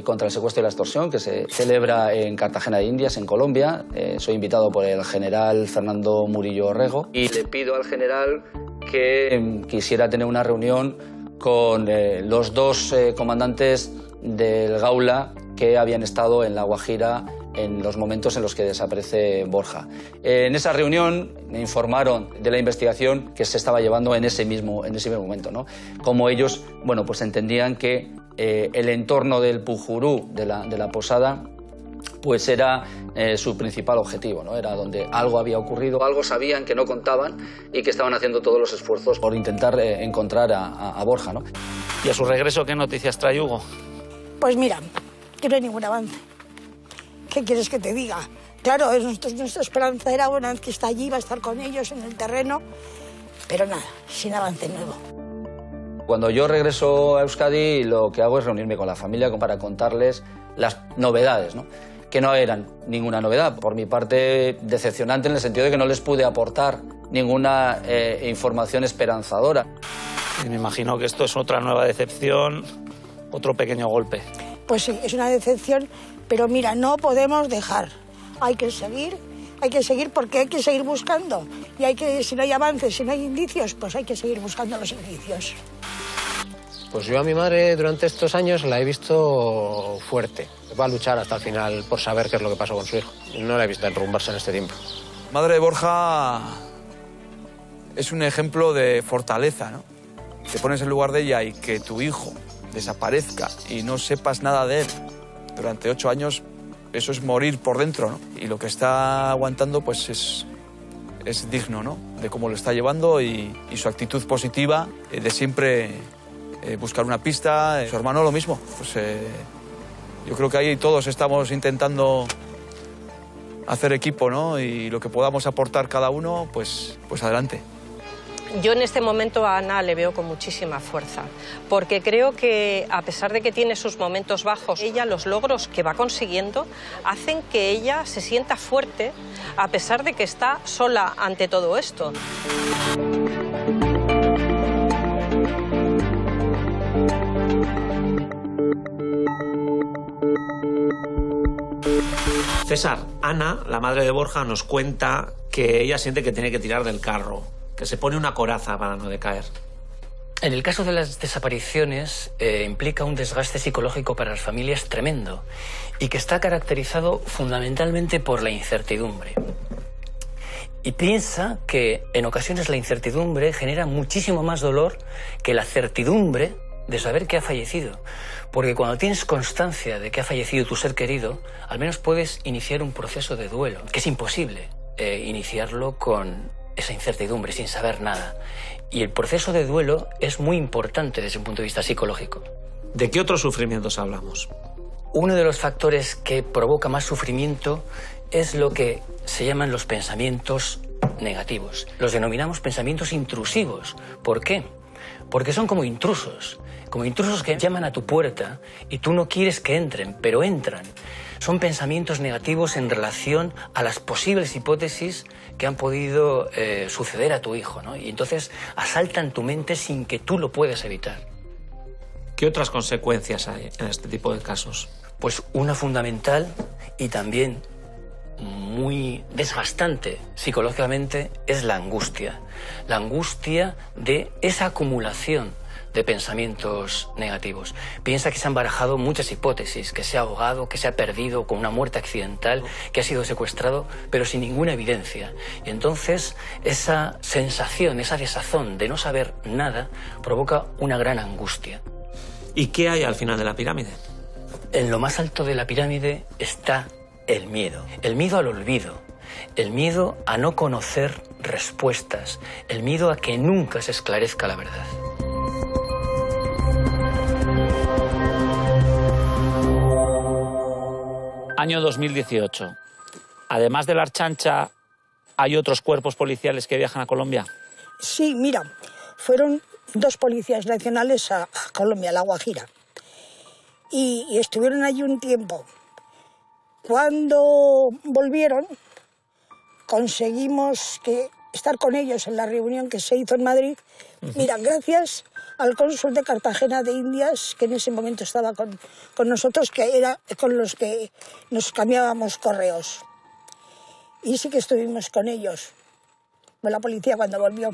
contra el secuestro y la extorsión, que se celebra en Cartagena de Indias, en Colombia. Soy invitado por el general Fernando Murillo Orrego y le pido al general que quisiera tener una reunión con los 2 comandantes del Gaula que habían estado en La Guajira en los momentos en los que desaparece Borja. En esa reunión me informaron de la investigación que se estaba llevando en ese mismo momento, ¿no? Como ellos, pues entendían que el entorno del Pujurú, de la posada, pues era su principal objetivo, ¿no? Era donde algo había ocurrido, algo sabían que no contaban y que estaban haciendo todos los esfuerzos por intentar encontrar a Borja, ¿no? ¿Y a su regreso qué noticias trae Hugo? Pues mira, que no hay ningún avance. ¿Qué quieres que te diga? Claro, nuestra esperanza era, una vez que está allí, va a estar con ellos en el terreno, pero nada, sin avance nuevo. Cuando yo regreso a Euskadi, lo que hago es reunirme con la familia para contarles las novedades, ¿no? Que no eran ninguna novedad. Por mi parte, decepcionante en el sentido de que no les pude aportar ninguna información esperanzadora. Y me imagino que esto es otra nueva decepción, otro pequeño golpe. Pues sí, es una decepción, pero mira, no podemos dejar. Hay que seguir porque hay que seguir buscando. Y si no hay avances, si no hay indicios, pues hay que seguir buscando los indicios. Pues yo a mi madre durante estos años la he visto fuerte. Va a luchar hasta el final por saber qué es lo que pasó con su hijo. No la he visto derrumbarse en este tiempo. Madre de Borja es un ejemplo de fortaleza, ¿no? Te pones en lugar de ella y que tu hijo desaparezca y no sepas nada de él durante 8 años, eso es morir por dentro, ¿no? Y lo que está aguantando pues es digno, ¿no? De cómo lo está llevando y su actitud positiva de siempre buscar una pista. Su hermano lo mismo. Pues yo creo que ahí todos estamos intentando hacer equipo, ¿no? Y lo que podamos aportar cada uno, pues adelante. Yo en este momento a Ana le veo con muchísima fuerza, porque creo que a pesar de que tiene sus momentos bajos, ella, los logros que va consiguiendo hacen que ella se sienta fuerte a pesar de que está sola ante todo esto. César, Ana, la madre de Borja, nos cuenta que ella siente que tiene que tirar del carro, que se pone una coraza para no decaer. En el caso de las desapariciones implica un desgaste psicológico para las familias tremendo y que está caracterizado fundamentalmente por la incertidumbre. Y piensa que en ocasiones la incertidumbre genera muchísimo más dolor que la certidumbre de saber que ha fallecido. Porque cuando tienes constancia de que ha fallecido tu ser querido, al menos puedes iniciar un proceso de duelo, que es imposible iniciarlo con esa incertidumbre, sin saber nada. Y el proceso de duelo es muy importante desde un punto de vista psicológico. ¿De qué otros sufrimientos hablamos? Uno de los factores que provoca más sufrimiento es lo que se llaman los pensamientos negativos. Los denominamos pensamientos intrusivos. ¿Por qué? Porque son como intrusos que llaman a tu puerta y tú no quieres que entren, pero entran. Son pensamientos negativos en relación a las posibles hipótesis que han podido suceder a tu hijo, ¿no? Y entonces asaltan tu mente sin que tú lo puedas evitar. ¿Qué otras consecuencias hay en este tipo de casos? Pues una fundamental y también muy desgastante psicológicamente es la angustia. La angustia de esa acumulación de pensamientos negativos. Piensa que se han barajado muchas hipótesis, que se ha ahogado, que se ha perdido con una muerte accidental, que ha sido secuestrado, pero sin ninguna evidencia. Y entonces esa sensación, esa desazón de no saber nada, provoca una gran angustia. ¿Y qué hay al final de la pirámide? En lo más alto de la pirámide está el miedo al olvido, el miedo a no conocer respuestas, el miedo a que nunca se esclarezca la verdad. Año 2018. Además de la Archancha, ¿hay otros cuerpos policiales que viajan a Colombia? Sí, mira, fueron 2 policías nacionales a Colombia, a La Guajira. Y estuvieron allí un tiempo. Cuando volvieron, conseguimos estar con ellos en la reunión que se hizo en Madrid. Mira, gracias al cónsul de Cartagena de Indias, que en ese momento estaba con nosotros, que era con los que nos cambiábamos correos. Y sí que estuvimos con ellos, con la policía cuando volvió.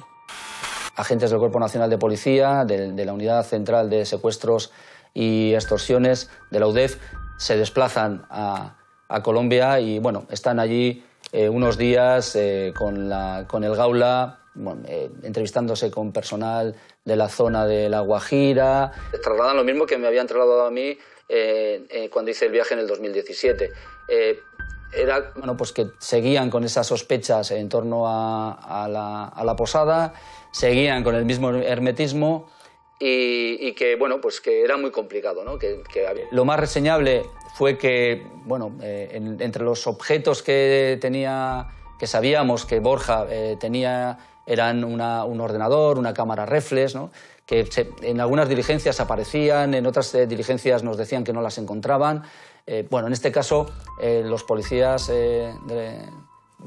Agentes del Cuerpo Nacional de Policía, de la Unidad Central de Secuestros y Extorsiones, de la UDEF, se desplazan a Colombia y bueno, están allí unos días con el Gaula, bueno, entrevistándose con personal de la zona de La Guajira. Trasladan lo mismo que me habían trasladado a mí cuando hice el viaje en el 2017. Era bueno, pues que seguían con esas sospechas en torno a la posada, seguían con el mismo hermetismo y que, bueno, pues que era muy complicado, ¿no? Lo más reseñable fue que, bueno, entre los objetos que sabíamos que Borja tenía, eran un ordenador, una cámara reflex, ¿no? que en algunas diligencias aparecían, en otras diligencias nos decían que no las encontraban. Bueno, en este caso los policías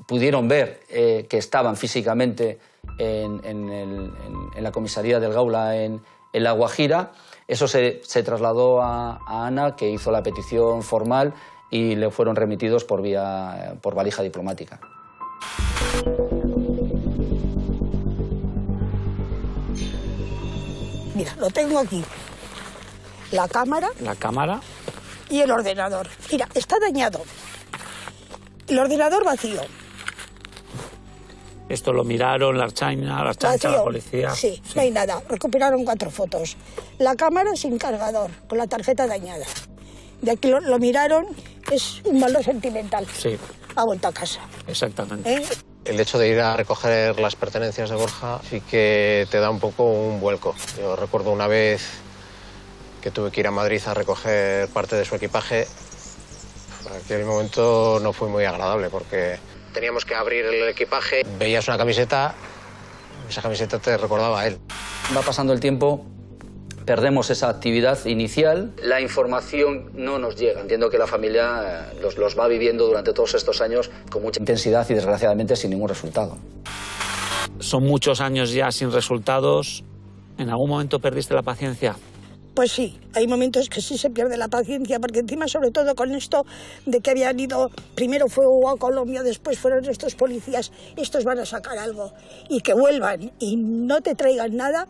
pudieron ver que estaban físicamente en la comisaría del Gaula en La Guajira. Eso se trasladó a Ana, que hizo la petición formal y le fueron remitidos por valija diplomática. Mira, lo tengo aquí. La cámara. La cámara. Y el ordenador. Mira, está dañado. El ordenador vacío. Esto lo miraron la Archancha, la policía. Sí, no hay nada. Recuperaron 4 fotos. La cámara sin cargador, con la tarjeta dañada. De aquí lo miraron, es un valor sentimental. Sí. Ha vuelto a casa. Exactamente. El hecho de ir a recoger las pertenencias de Borja sí que te da un poco un vuelco. Yo recuerdo una vez que tuve que ir a Madrid a recoger parte de su equipaje. Aquel momento no fue muy agradable porque teníamos que abrir el equipaje, veías una camiseta, esa camiseta te recordaba a él. Va pasando el tiempo, perdemos esa actividad inicial, la información no nos llega. Entiendo que la familia los va viviendo durante todos estos años con mucha intensidad y desgraciadamente sin ningún resultado. Son muchos años ya sin resultados. ¿En algún momento perdiste la paciencia? Pues sí, hay momentos que sí se pierde la paciencia, porque encima, sobre todo con esto de que habían ido, primero fue Hugo a Colombia, después fueron estos policías, estos van a sacar algo, y que vuelvan y no te traigan nada,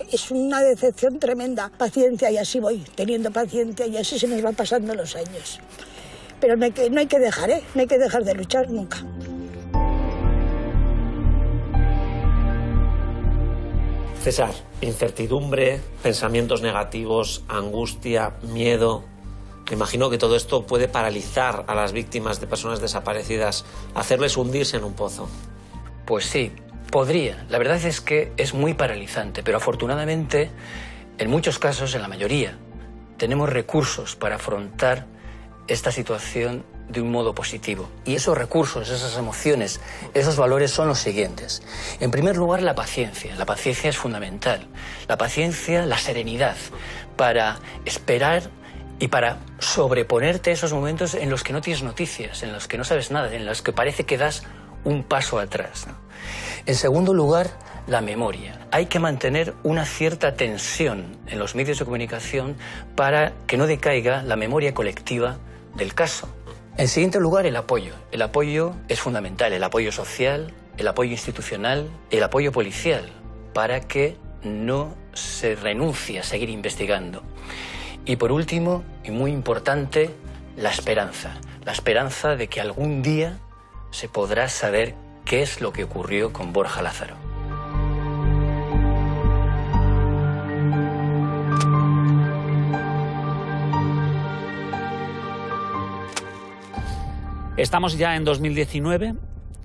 es una decepción tremenda. Paciencia, y así voy, teniendo paciencia, y así se nos van pasando los años. Pero no hay que dejar, no hay que dejar de luchar nunca. César, incertidumbre, pensamientos negativos, angustia, miedo. Me imagino que todo esto puede paralizar a las víctimas de personas desaparecidas, hacerles hundirse en un pozo. Pues sí, podría. La verdad es que es muy paralizante, pero afortunadamente, en muchos casos, en la mayoría, tenemos recursos para afrontar esta situación de un modo positivo. Y esos recursos, esas emociones, esos valores son los siguientes. En primer lugar, la paciencia. La paciencia es fundamental. La paciencia, la serenidad, para esperar y para sobreponerte a esos momentos en los que no tienes noticias, en los que no sabes nada, en los que parece que das un paso atrás, ¿no? En segundo lugar, la memoria. Hay que mantener una cierta tensión en los medios de comunicación para que no decaiga la memoria colectiva del caso. En siguiente lugar, el apoyo. El apoyo es fundamental, el apoyo social, el apoyo institucional, el apoyo policial, para que no se renuncie a seguir investigando. Y por último, y muy importante, la esperanza de que algún día se podrá saber qué es lo que ocurrió con Borja Lázaro. Estamos ya en 2019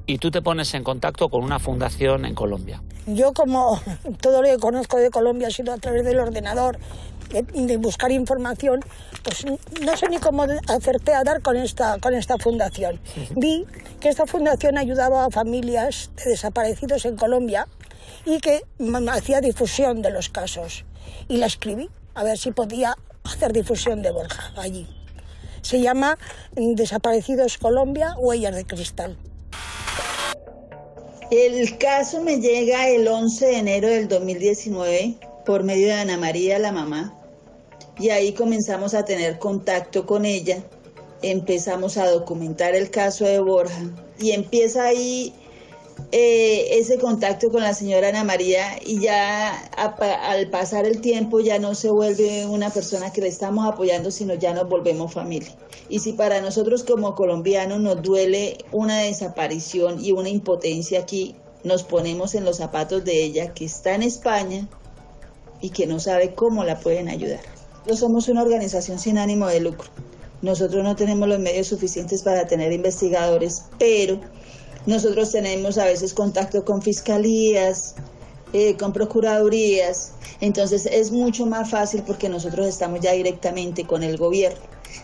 y tú te pones en contacto con una fundación en Colombia. Yo, como todo lo que conozco de Colombia ha sido a través del ordenador, de buscar información, pues no sé ni cómo acerté a dar con esta fundación. Vi que esta fundación ayudaba a familias de desaparecidos en Colombia y que hacía difusión de los casos. Y la escribí, a ver si podía hacer difusión de Borja allí. Se llama Desaparecidos Colombia, Huellas de Cristal. El caso me llega el 11 de enero del 2019 por medio de Ana María, la mamá, y ahí comenzamos a tener contacto con ella, empezamos a documentar el caso de Borja y empieza ahí ese contacto con la señora Ana María, y ya al pasar el tiempo ya no se vuelve una persona que le estamos apoyando, sino ya nos volvemos familia. Y si para nosotros como colombianos nos duele una desaparición y una impotencia aquí, nos ponemos en los zapatos de ella, que está en España y que no sabe cómo la pueden ayudar. Nosotros somos una organización sin ánimo de lucro. Nosotros no tenemos los medios suficientes para tener investigadores, pero nosotros tenemos a veces contacto con fiscalías, con procuradurías, entonces es mucho más fácil porque nosotros estamos ya directamente con el gobierno.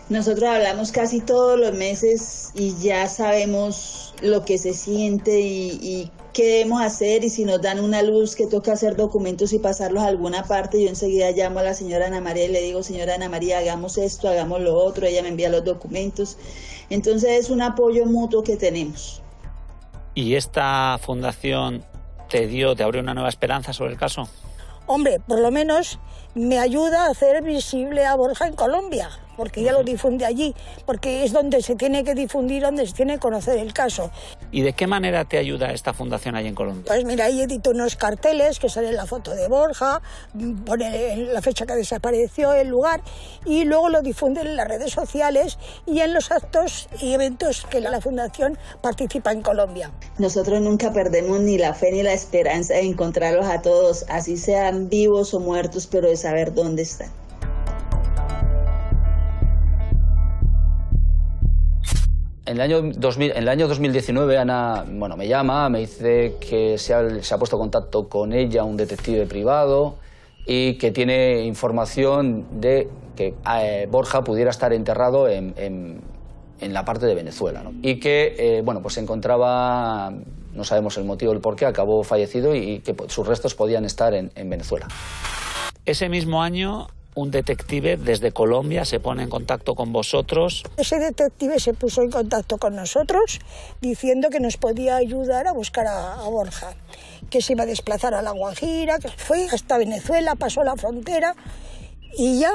Nosotros hablamos casi todos los meses y ya sabemos lo que se siente y qué debemos hacer, y si nos dan una luz que toca hacer documentos y pasarlos a alguna parte, yo enseguida llamo a la señora Ana María y le digo, señora Ana María, hagamos esto, hagamos lo otro, ella me envía los documentos. Entonces es un apoyo mutuo que tenemos. ¿Y esta fundación te abrió una nueva esperanza sobre el caso? Hombre, por lo menos me ayuda a hacer visible a Borja en Colombia, porque ya lo difunde allí, porque es donde se tiene que difundir, donde se tiene que conocer el caso. ¿Y de qué manera te ayuda esta fundación allí en Colombia? Pues mira, ahí edito unos carteles que sale la foto de Borja, pone la fecha que desapareció, el lugar, y luego lo difunden en las redes sociales y en los actos y eventos que la fundación participa en Colombia. Nosotros nunca perdemos ni la fe ni la esperanza de encontrarlos a todos, así sean vivos o muertos, pero de saber dónde están. En el año 2019, Ana me llama, me dice que se ha puesto en contacto con ella un detective privado y que tiene información de que Borja pudiera estar enterrado en la parte de Venezuela, ¿no? Y que pues se encontraba, no sabemos el motivo, el por qué, acabó fallecido y que sus restos podían estar en Venezuela. Ese mismo año, un detective desde Colombia se pone en contacto con vosotros. Ese detective se puso en contacto con nosotros diciendo que nos podía ayudar a buscar a Borja, que se iba a desplazar a La Guajira, que fue hasta Venezuela, pasó la frontera y ya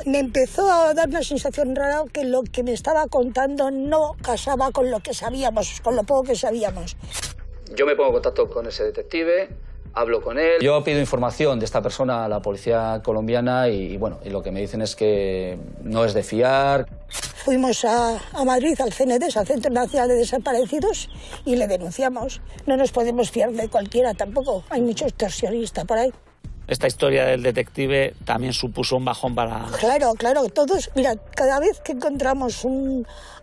me empezó a dar una sensación rara que lo que me estaba contando no casaba con lo que sabíamos, con lo poco que sabíamos. Yo me pongo en contacto con ese detective, hablo con él. Yo pido información de esta persona a la policía colombiana y lo que me dicen es que no es de fiar. Fuimos a Madrid, al CND, al Centro Nacional de Desaparecidos, y le denunciamos. No nos podemos fiar de cualquiera tampoco, hay muchos extorsionistas por ahí. Esta historia del detective también supuso un bajón para... Claro, todos, mira, cada vez que encontramos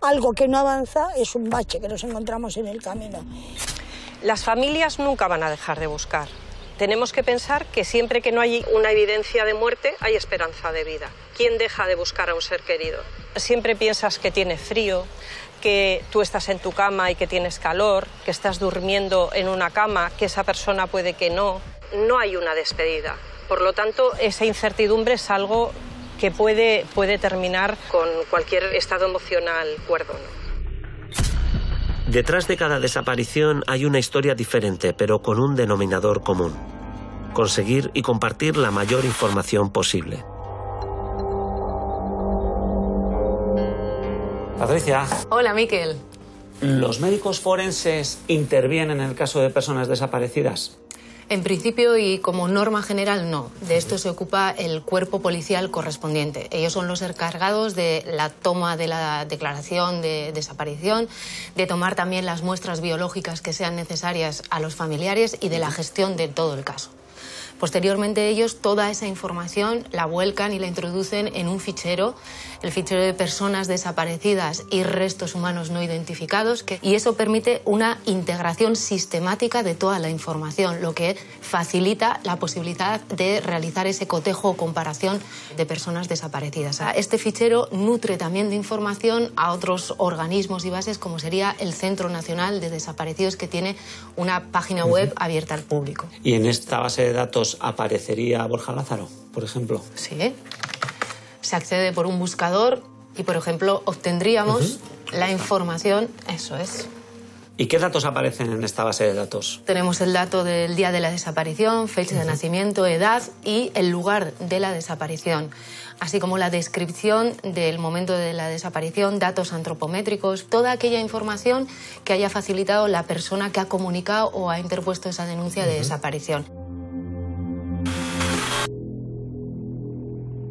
algo que no avanza es un bache que nos encontramos en el camino. Las familias nunca van a dejar de buscar. Tenemos que pensar que siempre que no hay una evidencia de muerte, hay esperanza de vida. ¿Quién deja de buscar a un ser querido? Siempre piensas que tiene frío, que tú estás en tu cama y que tienes calor, que estás durmiendo en una cama, que esa persona puede que no. No hay una despedida. Por lo tanto, esa incertidumbre es algo que puede terminar con cualquier estado emocional cuerdo, ¿no? Detrás de cada desaparición hay una historia diferente, pero con un denominador común: conseguir y compartir la mayor información posible. Patricia. Hola, Miquel. ¿Los médicos forenses intervienen en el caso de personas desaparecidas? En principio y como norma general, no. De esto se ocupa el cuerpo policial correspondiente. Ellos son los encargados de la toma de la declaración de desaparición, de tomar también las muestras biológicas que sean necesarias a los familiares y de la gestión de todo el caso. Posteriormente ellos toda esa información la vuelcan y la introducen en un fichero, el fichero de personas desaparecidas y restos humanos no identificados, y eso permite una integración sistemática de toda la información, lo que facilita la posibilidad de realizar ese cotejo o comparación de personas desaparecidas. Este fichero nutre también de información a otros organismos y bases, como sería el Centro Nacional de Desaparecidos, que tiene una página web abierta al público. ¿Y en esta base de datos aparecería Borja Lázaro, por ejemplo? Sí. Se accede por un buscador y, por ejemplo, obtendríamos la información, eso es. ¿Y qué datos aparecen en esta base de datos? Tenemos el dato del día de la desaparición, fecha de nacimiento, edad y el lugar de la desaparición, así como la descripción del momento de la desaparición, datos antropométricos, toda aquella información que haya facilitado la persona que ha comunicado o ha interpuesto esa denuncia de desaparición.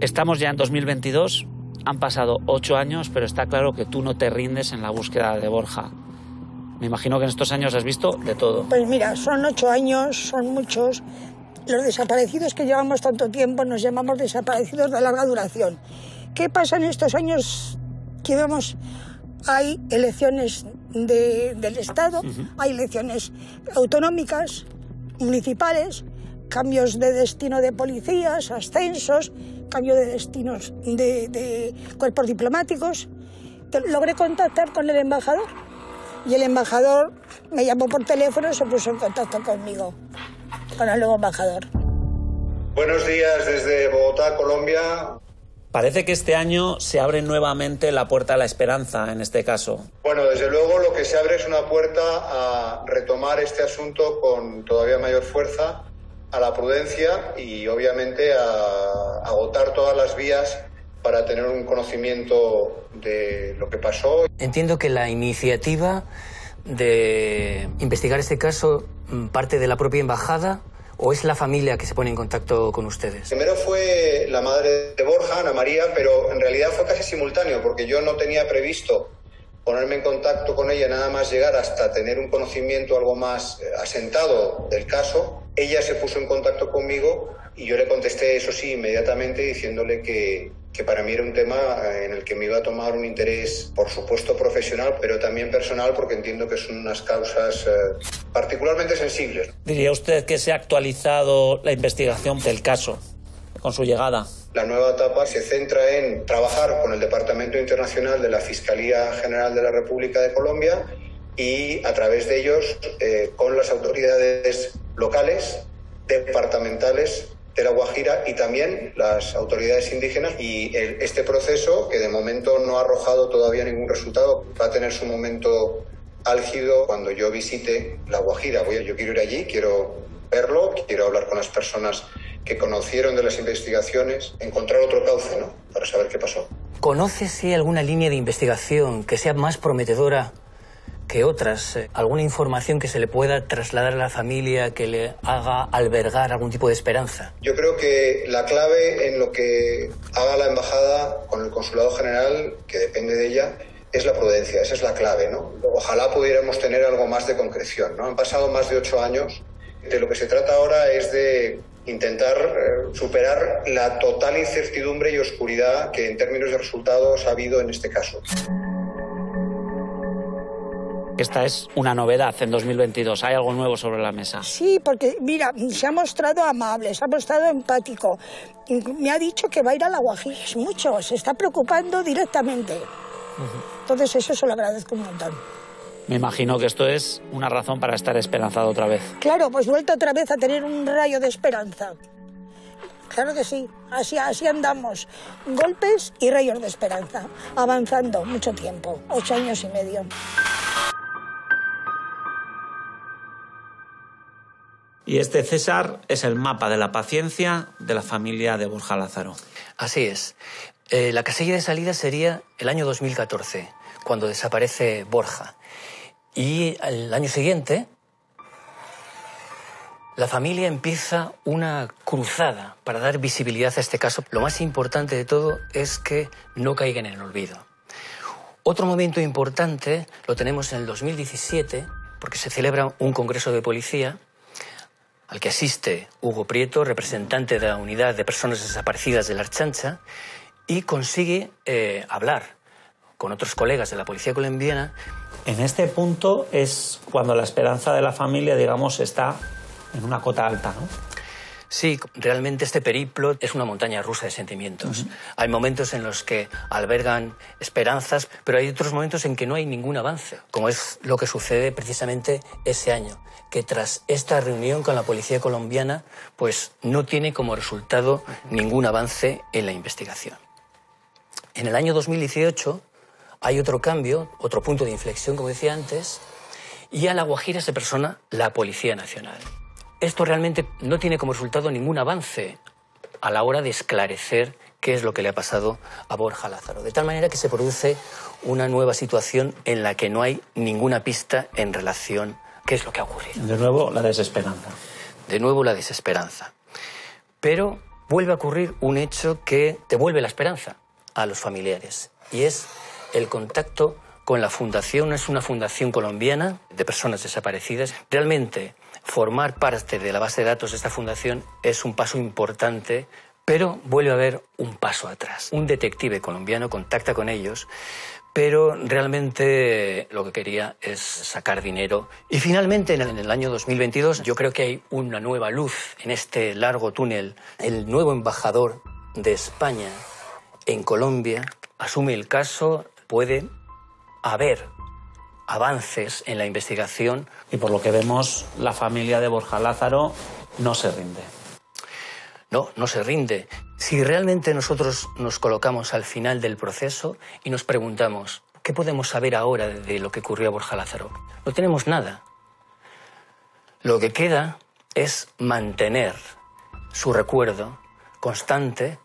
Estamos ya en 2022, han pasado 8 años, pero está claro que tú no te rindes en la búsqueda de Borja. Me imagino que en estos años has visto de todo. Pues mira, son 8 años, son muchos. Los desaparecidos que llevamos tanto tiempo nos llamamos desaparecidos de larga duración. ¿Qué pasa en estos años que vemos? Hay elecciones del Estado, hay elecciones autonómicas, municipales, cambios de destino de policías, ascensos, cambio de destinos de cuerpos diplomáticos. Logré contactar con el embajador Y el embajador me llamó por teléfono y se puso en contacto conmigo, con el nuevo embajador. Buenos días desde Bogotá, Colombia. Parece que este año se abre nuevamente la puerta a la esperanza en este caso. Bueno, desde luego lo que se abre es una puerta a retomar este asunto con todavía mayor fuerza, a la prudencia y obviamente a agotar todas las vías para tener un conocimiento de lo que pasó. Entiendo que la iniciativa de investigar este caso parte de la propia embajada, ¿o es la familia que se pone en contacto con ustedes? Primero fue la madre de Borja, Ana María, pero en realidad fue casi simultáneo, porque yo no tenía previsto ponerme en contacto con ella nada más llegar hasta tener un conocimiento algo más asentado del caso. Ella se puso en contacto conmigo y yo le contesté, eso sí, inmediatamente, diciéndole que para mí era un tema en el que me iba a tomar un interés, por supuesto, profesional, pero también personal, porque entiendo que son unas causas particularmente sensibles. ¿Diría usted que se ha actualizado la investigación del caso con su llegada? La nueva etapa se centra en trabajar con el Departamento Internacional de la Fiscalía General de la República de Colombia y, a través de ellos, con las autoridades locales, departamentales de La Guajira y también las autoridades indígenas. Y este proceso, que de momento no ha arrojado todavía ningún resultado, va a tener su momento álgido cuando yo visite La Guajira. Yo quiero ir allí, quiero verlo, quiero hablar con las personas que conocieron de las investigaciones, encontrar otro cauce, ¿no?, para saber qué pasó. ¿Conoce si hay alguna línea de investigación que sea más prometedora que otras? ¿Alguna información que se le pueda trasladar a la familia que le haga albergar algún tipo de esperanza? Yo creo que la clave en lo que haga la embajada con el consulado general, que depende de ella, es la prudencia. Esa es la clave, ¿no? Ojalá pudiéramos tener algo más de concreción, ¿no? Han pasado más de 8 años. De lo que se trata ahora es de intentar superar la total incertidumbre y oscuridad que en términos de resultados ha habido en este caso. Esta es una novedad en 2022. ¿Hay algo nuevo sobre la mesa? Sí, porque, mira, se ha mostrado amable, se ha mostrado empático. Me ha dicho que va a ir a La Guajira. Es mucho, se está preocupando directamente. Entonces eso se lo agradezco un montón. Me imagino que esto es una razón para estar esperanzado otra vez. Claro, pues vuelto otra vez a tener un rayo de esperanza. Claro que sí, así andamos. Golpes y rayos de esperanza. Avanzando mucho tiempo, 8 años y medio. Y este, César, es el mapa de la paciencia de la familia de Borja Lázaro. Así es. La casilla de salida sería el año 2014, cuando desaparece Borja. Y al año siguiente, la familia empieza una cruzada para dar visibilidad a este caso. Lo más importante de todo es que no caiga en el olvido. Otro momento importante lo tenemos en el 2017, porque se celebra un congreso de policía al que asiste Hugo Prieto, representante de la Unidad de Personas Desaparecidas de la Archancha, y consigue hablar con otros colegas de la policía colombiana. En este punto es cuando la esperanza de la familia, digamos, está en una cota alta, ¿no? Sí, realmente este periplo es una montaña rusa de sentimientos. Hay momentos en los que albergan esperanzas, pero hay otros momentos en que no hay ningún avance, como es lo que sucede precisamente ese año, que tras esta reunión con la policía colombiana, pues no tiene como resultado ningún avance en la investigación. En el año 2018 hay otro cambio, otro punto de inflexión, como decía antes, y a La Guajira se persona la Policía Nacional. Esto realmente no tiene como resultado ningún avance a la hora de esclarecer qué es lo que le ha pasado a Borja Lázaro. De tal manera que se produce una nueva situación en la que no hay ninguna pista en relación a qué es lo que ha ocurrido. De nuevo, la desesperanza. De nuevo, la desesperanza. Pero vuelve a ocurrir un hecho que devuelve la esperanza a los familiares, y es el contacto con la fundación. Es una fundación colombiana de personas desaparecidas. Realmente, formar parte de la base de datos de esta fundación es un paso importante, pero vuelve a haber un paso atrás. Un detective colombiano contacta con ellos, pero realmente lo que quería es sacar dinero. Y finalmente, en el año 2022, yo creo que hay una nueva luz en este largo túnel. El nuevo embajador de España en Colombia asume el caso. Puede haber avances en la investigación. Y por lo que vemos, la familia de Borja Lázaro no se rinde. No, no se rinde. Si realmente nosotros nos colocamos al final del proceso y nos preguntamos, ¿qué podemos saber ahora de lo que ocurrió a Borja Lázaro? No tenemos nada. Lo que queda es mantener su recuerdo constante,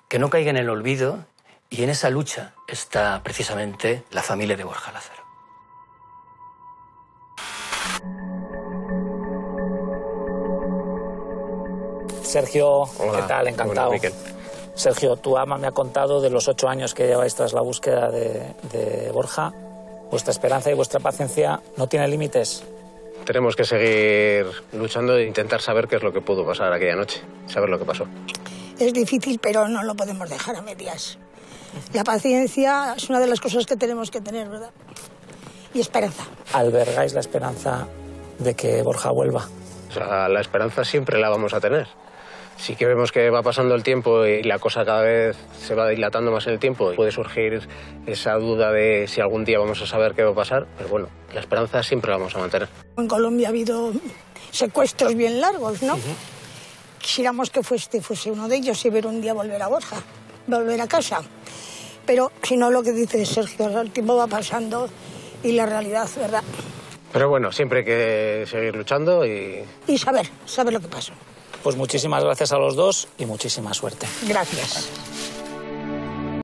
que no caiga en el olvido, y en esa lucha está precisamente la familia de Borja Lázaro. Sergio, hola, ¿qué tal? Encantado. Bueno, Sergio, tu ama me ha contado de los 8 años que lleváis tras la búsqueda de Borja. Vuestra esperanza y vuestra paciencia no tiene límites. Tenemos que seguir luchando e intentar saber qué es lo que pudo pasar aquella noche, saber lo que pasó. Es difícil, pero no lo podemos dejar a medias. La paciencia es una de las cosas que tenemos que tener, ¿verdad? Y esperanza. ¿Albergáis la esperanza de que Borja vuelva? O sea, la esperanza siempre la vamos a tener. Sí que vemos que va pasando el tiempo y la cosa cada vez se va dilatando más en el tiempo. Puede surgir esa duda de si algún día vamos a saber qué va a pasar, pero bueno, la esperanza siempre la vamos a mantener. En Colombia ha habido secuestros bien largos, ¿no? Quisiéramos que fuese uno de ellos y ver un día volver a Borja, volver a casa. Pero si no, lo que dice Sergio, el tiempo va pasando y la realidad, ¿verdad? Pero bueno, siempre hay que seguir luchando y saber lo que pasó. Pues muchísimas gracias a los dos y muchísima suerte. Gracias.